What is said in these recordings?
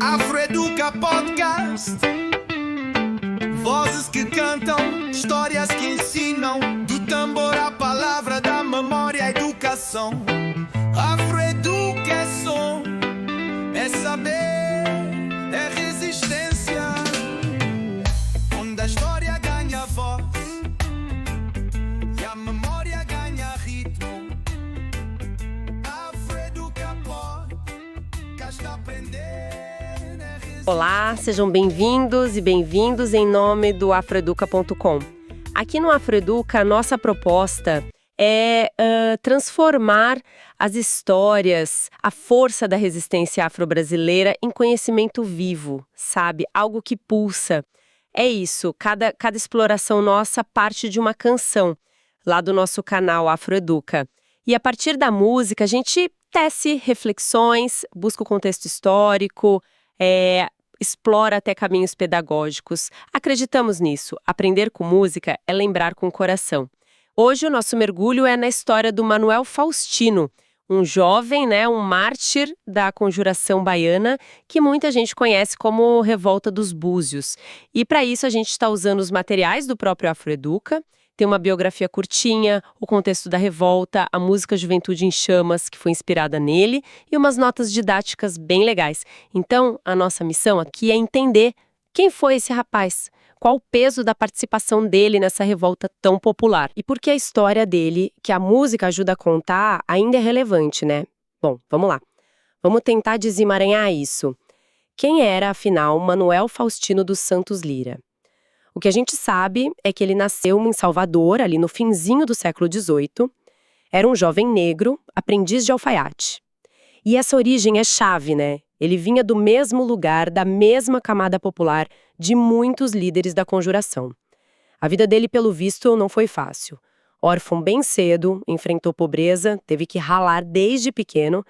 Afroeduca Podcast. Vozes que cantam, histórias que ensinam. Do tambor à palavra, da memória à educação. Afroeduca é som, é saber, é resistência. Onde a história ganha voz e a memória ganha ritmo. Afroeduca Podcast aprender. Olá, sejam bem-vindos e bem-vindos em nome do afroeduca.com. Aqui no Afroeduca, a nossa proposta é transformar as histórias, a força da resistência afro-brasileira em conhecimento vivo, sabe? Algo que pulsa. É isso, cada exploração nossa parte de uma canção, lá do nosso canal Afroeduca. E a partir da música, a gente tece reflexões, busca o contexto histórico, explora até caminhos pedagógicos. Acreditamos nisso. Aprender com música é lembrar com o coração. Hoje o nosso mergulho é na história do Manuel Faustino, um jovem, um mártir da conjuração baiana, que muita gente conhece como Revolta dos Búzios. E para isso a gente está usando os materiais do próprio Afroeduca. Tem uma biografia curtinha, o contexto da revolta, a música Juventude em Chamas, que foi inspirada nele, e umas notas didáticas bem legais. Então, a nossa missão aqui é entender quem foi esse rapaz, qual o peso da participação dele nessa revolta tão popular, e por que a história dele, que a música ajuda a contar, ainda é relevante, né? Bom, vamos lá. Vamos tentar desemaranhar isso. Quem era, afinal, Manuel Faustino dos Santos Lira? O que a gente sabe é que ele nasceu em Salvador, ali no finzinho do século XVIII. Era um jovem negro, aprendiz de alfaiate. E essa origem é chave, né? Ele vinha do mesmo lugar, da mesma camada popular de muitos líderes da conjuração. A vida dele, pelo visto, não foi fácil. Órfão bem cedo, enfrentou pobreza, teve que ralar desde pequeno,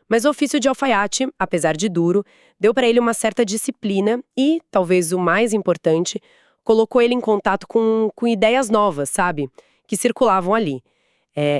mas o ofício de alfaiate, apesar de duro, deu para ele uma certa disciplina e, talvez o mais importante, colocou ele em contato com ideias novas, sabe? Que circulavam ali.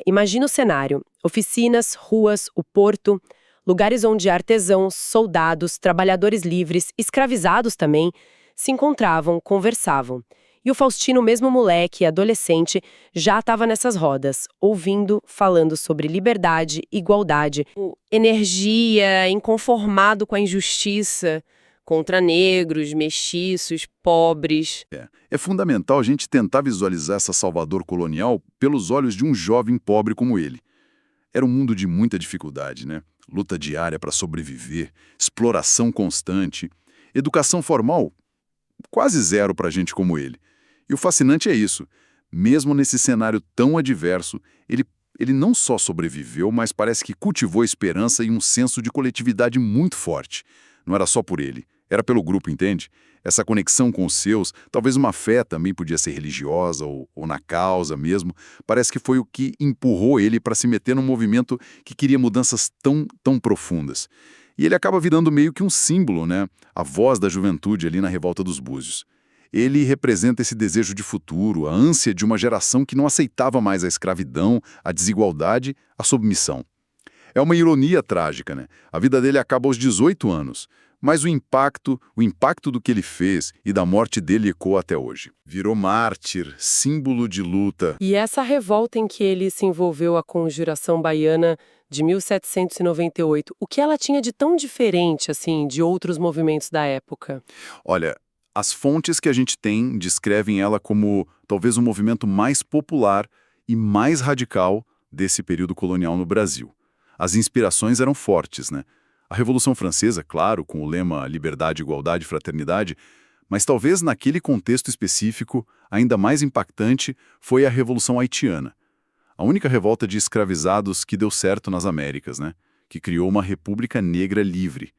Imagina o cenário. Oficinas, ruas, o porto, lugares onde artesãos, soldados, trabalhadores livres, escravizados também, se encontravam, conversavam. E o Faustino, mesmo moleque e adolescente, já estava nessas rodas, ouvindo, falando sobre liberdade, igualdade, energia, inconformado com a injustiça, contra negros, mestiços, pobres. É fundamental a gente tentar visualizar essa Salvador colonial pelos olhos de um jovem pobre como ele. Era um mundo de muita dificuldade, né? Luta diária para sobreviver, exploração constante, educação formal quase zero para gente como ele. E o fascinante é isso. Mesmo nesse cenário tão adverso, ele não só sobreviveu, mas parece que cultivou esperança e um senso de coletividade muito forte. Não era só por ele. Era pelo grupo, entende? Essa conexão com os seus, talvez uma fé também podia ser religiosa ou na causa mesmo, parece que foi o que empurrou ele para se meter num movimento que queria mudanças tão profundas. E ele acaba virando meio que um símbolo, né? A voz da juventude ali na Revolta dos Búzios. Ele representa esse desejo de futuro, a ânsia de uma geração que não aceitava mais a escravidão, a desigualdade, a submissão. É uma ironia trágica, né? A vida dele acaba aos 18 anos. Mas o impacto do que ele fez e da morte dele ecoa até hoje. Virou mártir, símbolo de luta. E essa revolta em que ele se envolveu, a Conjuração Baiana de 1798, o que ela tinha de tão diferente, assim, de outros movimentos da época? Olha, as fontes que a gente tem descrevem ela como talvez o movimento mais popular e mais radical desse período colonial no Brasil. As inspirações eram fortes, né? A Revolução Francesa, claro, com o lema liberdade, igualdade, fraternidade, mas talvez naquele contexto específico, ainda mais impactante, foi a Revolução Haitiana. A única revolta de escravizados que deu certo nas Américas, né? Que criou uma república negra livre.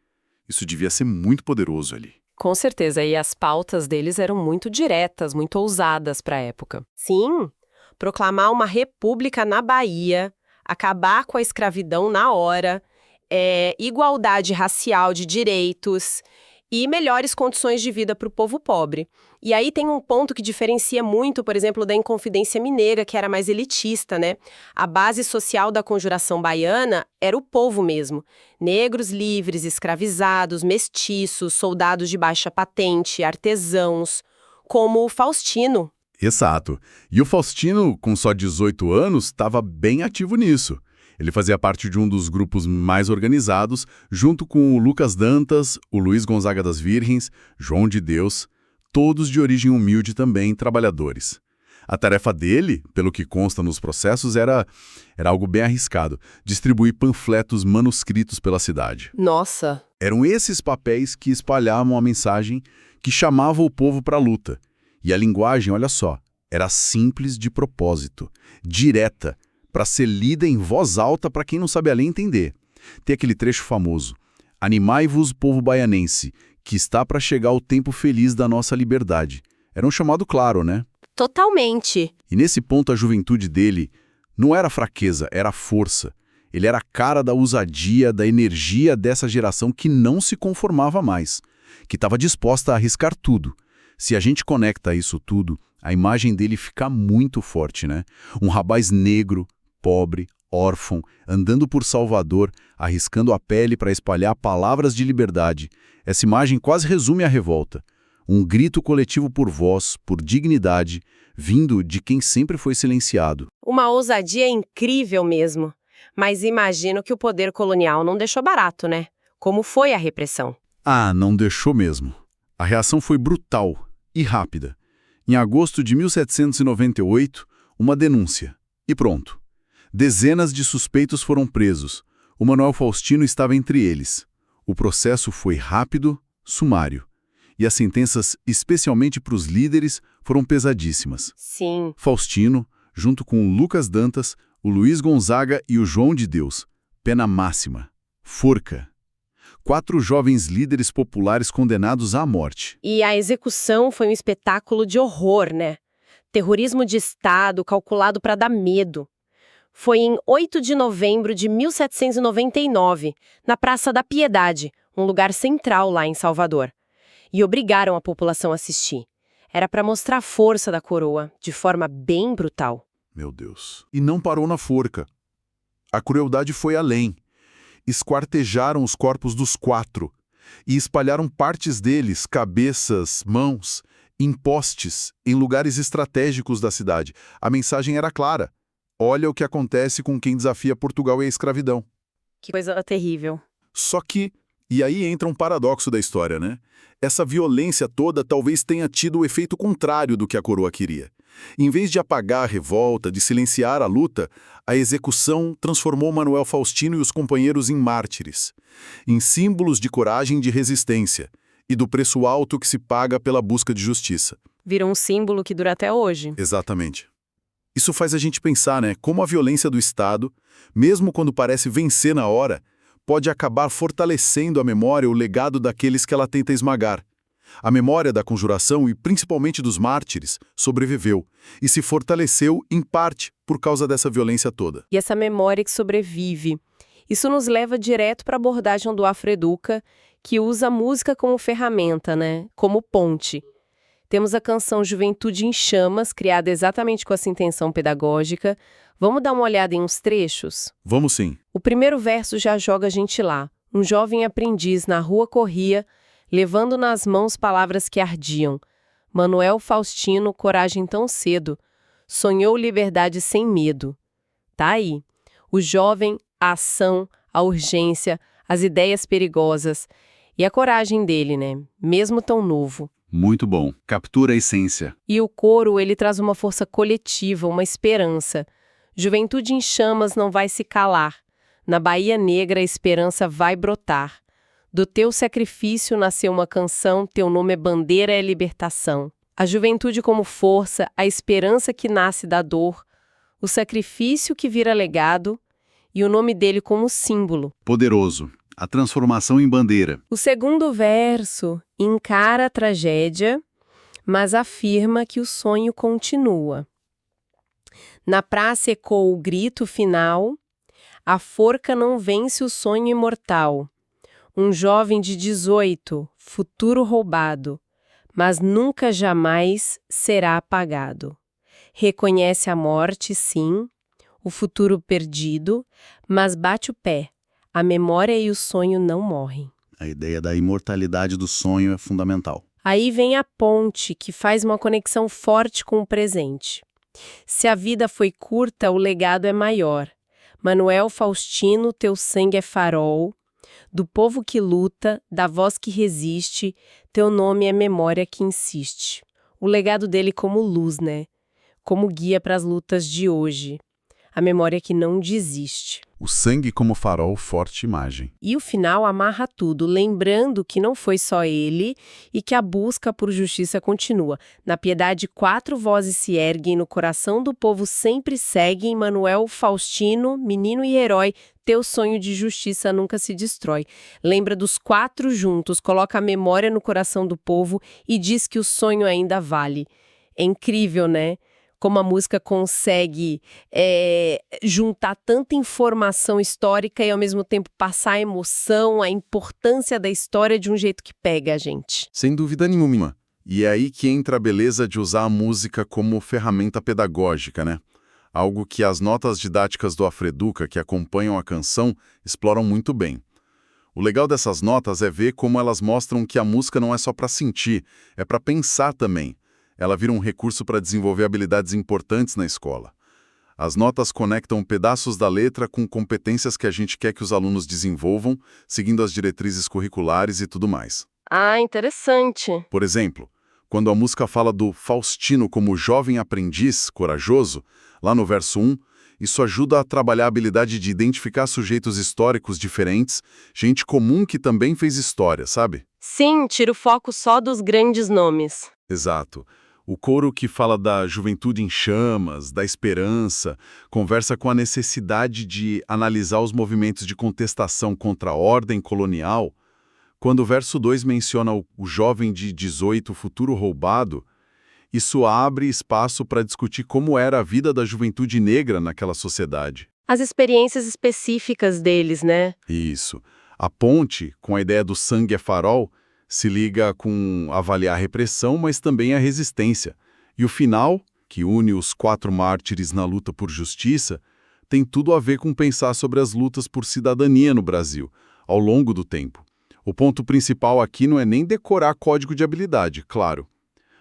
Isso devia ser muito poderoso ali. Com certeza, e as pautas deles eram muito diretas, muito ousadas para a época. Sim, proclamar uma república na Bahia, acabar com a escravidão na hora, igualdade racial de direitos e melhores condições de vida para o povo pobre. E aí tem um ponto que diferencia muito, por exemplo, da Inconfidência Mineira, que era mais elitista, né? A base social da conjuração baiana era o povo mesmo. Negros livres, escravizados, mestiços, soldados de baixa patente, artesãos, como o Faustino. Exato. E o Faustino, com só 18 anos, estava bem ativo nisso. Ele fazia parte de um dos grupos mais organizados, junto com o Lucas Dantas, o Luiz Gonzaga das Virgens, João de Deus, todos de origem humilde também, trabalhadores. A tarefa dele, pelo que consta nos processos, era algo bem arriscado, distribuir panfletos manuscritos pela cidade. Nossa! Eram esses papéis que espalhavam a mensagem que chamava o povo para a luta. E a linguagem, olha só, era simples de propósito, direta, para ser lida em voz alta para quem não sabe a ler entender. Tem aquele trecho famoso: "Animai-vos, povo baianense, que está para chegar o tempo feliz da nossa liberdade." Era um chamado claro, né? Totalmente. E nesse ponto a juventude dele não era fraqueza, era força. Ele era a cara da ousadia, da energia dessa geração que não se conformava mais, que estava disposta a arriscar tudo. Se a gente conecta isso tudo, a imagem dele fica muito forte, né? Um rapaz negro, pobre, órfão, andando por Salvador, arriscando a pele para espalhar palavras de liberdade. Essa imagem quase resume a revolta. Um grito coletivo por voz, por dignidade, vindo de quem sempre foi silenciado. Uma ousadia incrível mesmo. Mas imagino que o poder colonial não deixou barato, né? Como foi a repressão? Ah, não deixou mesmo. A reação foi brutal e rápida. Em agosto de 1798, uma denúncia. E pronto. Dezenas de suspeitos foram presos. O Manuel Faustino estava entre eles. O processo foi rápido, sumário. E as sentenças, especialmente para os líderes, foram pesadíssimas. Sim. Faustino, junto com o Lucas Dantas, o Luiz Gonzaga e o João de Deus. Pena máxima. Forca. 4 jovens líderes populares condenados à morte. E a execução foi um espetáculo de horror, né? Terrorismo de Estado calculado para dar medo. Foi em 8 de novembro de 1799, na Praça da Piedade, um lugar central lá em Salvador. E obrigaram a população a assistir. Era para mostrar a força da coroa, de forma bem brutal. Meu Deus. E não parou na forca. A crueldade foi além. Esquartejaram os corpos dos 4 e espalharam partes deles, cabeças, mãos, em postes, em lugares estratégicos da cidade. A mensagem era clara: olha o que acontece com quem desafia Portugal e a escravidão. Que coisa terrível. Só que, e aí entra um paradoxo da história, né? Essa violência toda talvez tenha tido o efeito contrário do que a coroa queria. Em vez de apagar a revolta, de silenciar a luta, a execução transformou Manuel Faustino e os companheiros em mártires, em símbolos de coragem e de resistência, e do preço alto que se paga pela busca de justiça. Virou um símbolo que dura até hoje. Exatamente. Isso faz a gente pensar, né, como a violência do Estado, mesmo quando parece vencer na hora, pode acabar fortalecendo a memória, o legado daqueles que ela tenta esmagar. A memória da conjuração e principalmente dos mártires sobreviveu e se fortaleceu em parte por causa dessa violência toda. E essa memória que sobrevive. Isso nos leva direto para a abordagem do Afroeduca, que usa a música como ferramenta, né? Como ponte. Temos a canção Juventude em Chamas, criada exatamente com essa intenção pedagógica. Vamos dar uma olhada em uns trechos? Vamos sim. O primeiro verso já joga a gente lá. Um jovem aprendiz na rua corria, levando nas mãos palavras que ardiam. Manuel Faustino, coragem tão cedo, sonhou liberdade sem medo. Tá aí. O jovem, a ação, a urgência, as ideias perigosas e a coragem dele, né? Mesmo tão novo. Muito bom. Captura a essência. E o coro, ele traz uma força coletiva, uma esperança. Juventude em chamas não vai se calar. Na Bahia Negra a esperança vai brotar. Do teu sacrifício nasceu uma canção, teu nome é bandeira, é libertação. A juventude como força, a esperança que nasce da dor, o sacrifício que vira legado e o nome dele como símbolo. Poderoso. A transformação em bandeira. O segundo verso encara a tragédia, mas afirma que o sonho continua. Na praça ecoa o grito final, a forca não vence o sonho imortal. Um jovem de 18, futuro roubado, mas nunca jamais será apagado. Reconhece a morte, sim, o futuro perdido, mas bate o pé. A memória e o sonho não morrem. A ideia da imortalidade do sonho é fundamental. Aí vem a ponte, que faz uma conexão forte com o presente. Se a vida foi curta, o legado é maior. Manuel Faustino, teu sangue é farol. Do povo que luta, da voz que resiste, teu nome é memória que insiste. O legado dele como luz, né? Como guia para as lutas de hoje. A memória que não desiste. O sangue como farol, forte imagem. E o final amarra tudo, lembrando que não foi só ele e que a busca por justiça continua. Na piedade, 4 vozes se erguem, no coração do povo sempre seguem. Manuel Faustino, menino e herói, teu sonho de justiça nunca se destrói. Lembra dos 4 juntos, coloca a memória no coração do povo e diz que o sonho ainda vale. É incrível, né? Como a música consegue juntar tanta informação histórica e, ao mesmo tempo, passar a emoção, a importância da história de um jeito que pega a gente. Sem dúvida nenhuma. E é aí que entra a beleza de usar a música como ferramenta pedagógica, né? Algo que as notas didáticas do Afreduca, que acompanham a canção, exploram muito bem. O legal dessas notas é ver como elas mostram que a música não é só para sentir, é para pensar também. Ela vira um recurso para desenvolver habilidades importantes na escola. As notas conectam pedaços da letra com competências que a gente quer que os alunos desenvolvam, seguindo as diretrizes curriculares e tudo mais. Ah, interessante. Por exemplo, quando a música fala do Faustino como jovem aprendiz corajoso, lá no verso 1, isso ajuda a trabalhar a habilidade de identificar sujeitos históricos diferentes, gente comum que também fez história, sabe? Sim, tira o foco só dos grandes nomes. Exato. O coro que fala da juventude em chamas, da esperança, conversa com a necessidade de analisar os movimentos de contestação contra a ordem colonial. Quando o verso 2 menciona o jovem de 18, o futuro roubado, isso abre espaço para discutir como era a vida da juventude negra naquela sociedade. As experiências específicas deles, né? Isso. A ponte, com a ideia do sangue é farol, se liga com avaliar a repressão, mas também a resistência. E o final, que une os 4 mártires na luta por justiça, tem tudo a ver com pensar sobre as lutas por cidadania no Brasil, ao longo do tempo. O ponto principal aqui não é nem decorar código de habilidade, claro,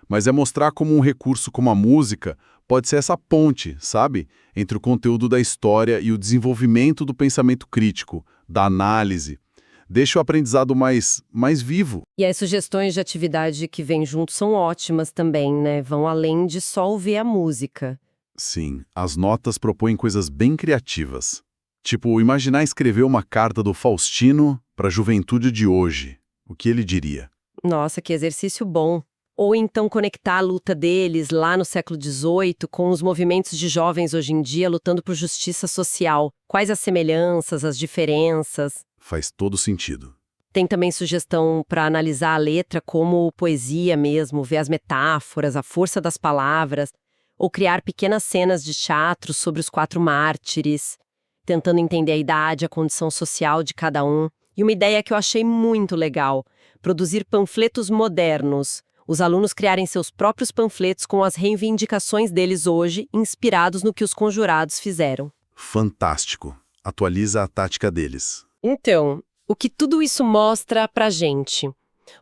mas é mostrar como um recurso como a música pode ser essa ponte, sabe? Entre o conteúdo da história e o desenvolvimento do pensamento crítico, da análise. Deixa o aprendizado mais vivo. E as sugestões de atividade que vêm junto são ótimas também, né? Vão além de só ouvir a música. Sim, as notas propõem coisas bem criativas. Tipo, imaginar escrever uma carta do Faustino para a juventude de hoje. O que ele diria? Nossa, que exercício bom. Ou então conectar a luta deles lá no século XVIII com os movimentos de jovens hoje em dia lutando por justiça social. Quais as semelhanças, as diferenças? Faz todo sentido. Tem também sugestão para analisar a letra como poesia mesmo, ver as metáforas, a força das palavras, ou criar pequenas cenas de teatro sobre os 4 mártires, tentando entender a idade, a condição social de cada um. E uma ideia que eu achei muito legal, produzir panfletos modernos. Os alunos criarem seus próprios panfletos com as reivindicações deles hoje, inspirados no que os conjurados fizeram. Fantástico. Atualiza a tática deles. Então, o que tudo isso mostra pra gente?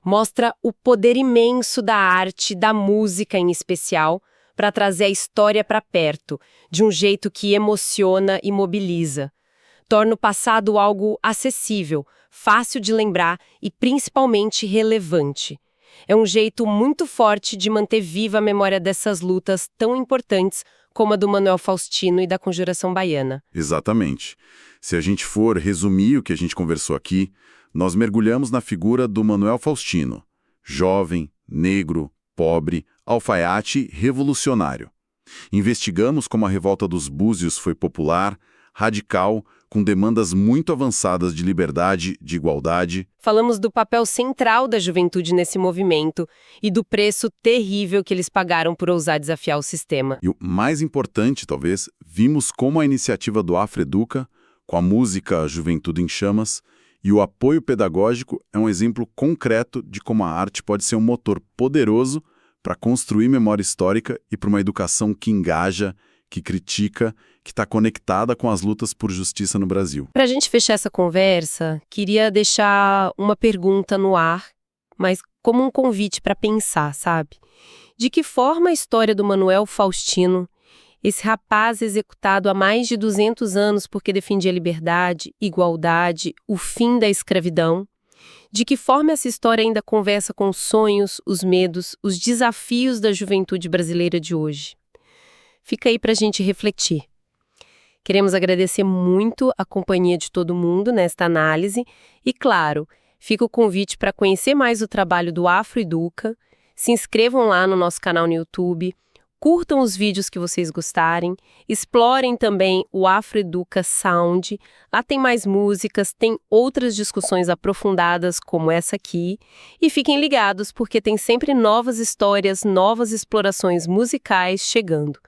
Mostra o poder imenso da arte, da música em especial, para trazer a história para perto, de um jeito que emociona e mobiliza. Torna o passado algo acessível, fácil de lembrar e principalmente relevante. É um jeito muito forte de manter viva a memória dessas lutas tão importantes como a do Manuel Faustino e da Conjuração Baiana. Exatamente. Se a gente for resumir o que a gente conversou aqui, nós mergulhamos na figura do Manuel Faustino. Jovem, negro, pobre, alfaiate, revolucionário. Investigamos como a revolta dos Búzios foi popular, radical, com demandas muito avançadas de liberdade, de igualdade. Falamos do papel central da juventude nesse movimento e do preço terrível que eles pagaram por ousar desafiar o sistema. E o mais importante, talvez, vimos como a iniciativa do Afreduca, com a música Juventude em Chamas, E o apoio pedagógico é um exemplo concreto de como a arte pode ser um motor poderoso para construir memória histórica e para uma educação que engaja, que critica, que está conectada com as lutas por justiça no Brasil. Para a gente fechar essa conversa, queria deixar uma pergunta no ar, mas como um convite para pensar, sabe? De que forma a história do Manuel Faustino, esse rapaz executado há mais de 200 anos porque defendia liberdade, igualdade, o fim da escravidão, de que forma essa história ainda conversa com os sonhos, os medos, os desafios da juventude brasileira de hoje? Fica aí para a gente refletir. Queremos agradecer muito a companhia de todo mundo nesta análise e, claro, fica o convite para conhecer mais o trabalho do Afroeduca. Se inscrevam lá no nosso canal no YouTube, curtam os vídeos que vocês gostarem, explorem também o Afroeduca Sound. Lá tem mais músicas, tem outras discussões aprofundadas como essa aqui. E fiquem ligados porque tem sempre novas histórias, novas explorações musicais chegando.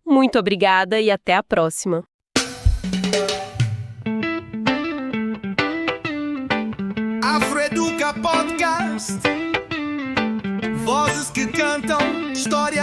Muito obrigada e até a próxima! Afroeduca Podcast. Vozes que cantam, histórias